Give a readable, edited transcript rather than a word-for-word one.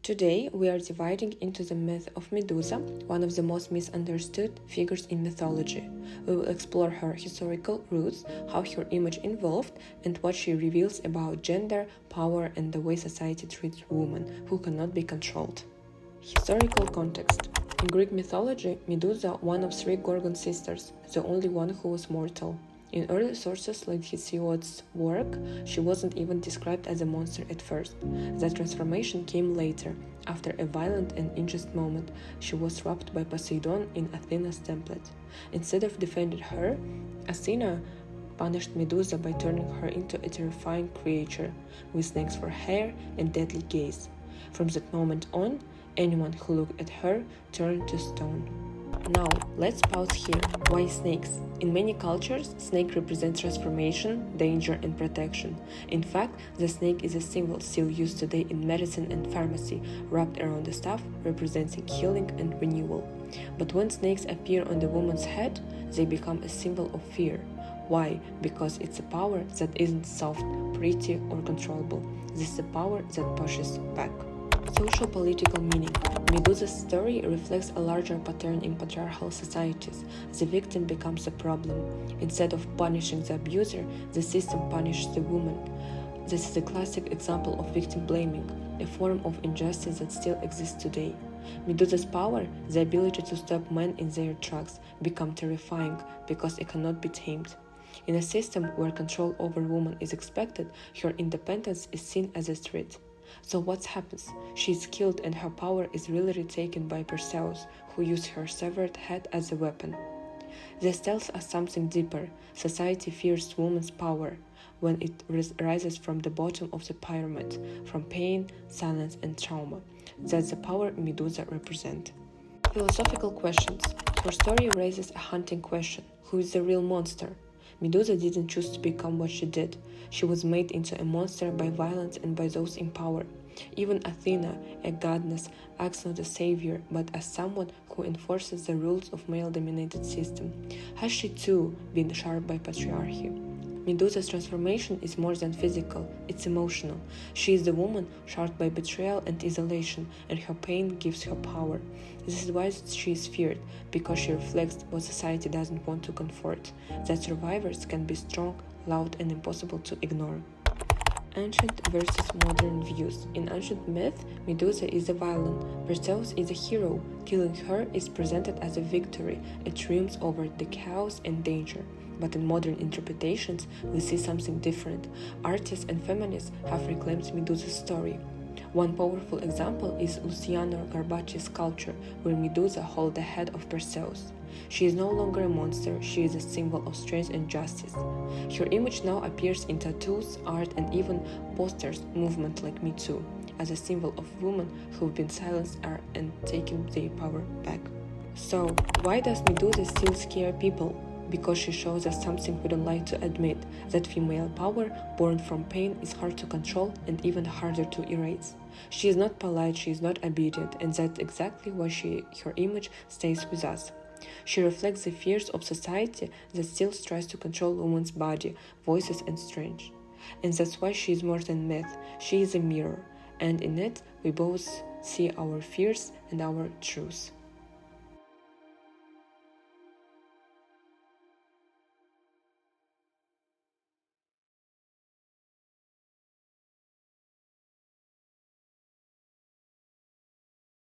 Today, we are dividing into the myth of Medusa, one of the most misunderstood figures in mythology. We will explore her historical roots, how her image evolved, and what she reveals about gender, power, and the way society treats women who cannot be controlled. Historical context. In Greek mythology, Medusa, one of three Gorgon sisters, the only one who was mortal. In early sources like Hesiod's work, she wasn't even described as a monster at first. That transformation came later. After a violent and unjust moment, she was robbed by Poseidon in Athena's temple. Instead of defending her, Athena punished Medusa by turning her into a terrifying creature with snakes for hair and deadly gaze. From that moment on, anyone who looked at her turned to stone. Now, let's pause here. Why snakes? In many cultures, snake represents transformation, danger, and protection. In fact, the snake is a symbol still used today in medicine and pharmacy, wrapped around the staff, representing healing and renewal. But when snakes appear on the woman's head, they become a symbol of fear. Why? Because it's a power that isn't soft, pretty, or controllable. This is a power that pushes back. Social-political meaning. Medusa's story reflects a larger pattern in patriarchal societies. The victim becomes a problem. Instead of punishing the abuser, the system punishes the woman. This is a classic example of victim blaming, a form of injustice that still exists today. Medusa's power, the ability to stop men in their tracks, become terrifying because it cannot be tamed. In a system where control over women is expected, her independence is seen as a threat. So what happens? She is killed and her power is really retaken by Perseus, who used her severed head as a weapon. This tells us something deeper. Society fears woman's power when it rises from the bottom of the pyramid, from pain, silence, and trauma. That's the power Medusa represents. Philosophical questions. Her story raises a haunting question. Who is the real monster? Medusa didn't choose to become what she did. She was made into a monster by violence and by those in power. Even Athena, a goddess, acts not as a savior, but as someone who enforces the rules of male-dominated system. Has she too been sharped by patriarchy? Medusa's transformation is more than physical, it's emotional. She is the woman sharped by betrayal and isolation, and her pain gives her power. This is why she is feared, because she reflects what society doesn't want to comfort, that survivors can be strong, loud, and impossible to ignore. Ancient versus modern views. In ancient myth, Medusa is a villain, Perseus is a hero. Killing her is presented as a victory, a triumph over the chaos and danger. But in modern interpretations, we see something different. Artists and feminists have reclaimed Medusa's story. One powerful example is Luciano Garbacci's sculpture, where Medusa holds the head of Perseus. She is no longer a monster, she is a symbol of strength and justice. Her image now appears in tattoos, art, and even posters, movement like Me Too, as a symbol of women who've been silenced and taken their power back. So, why does Medusa still scare people? Because she shows us something we don't like to admit, that female power, born from pain, is hard to control and even harder to erase. She is not polite, she is not obedient, and that's exactly why her image stays with us. She reflects the fears of society that still tries to control women's body, voices, and strength. And that's why she is more than myth, she is a mirror, and in it we both see our fears and our truths.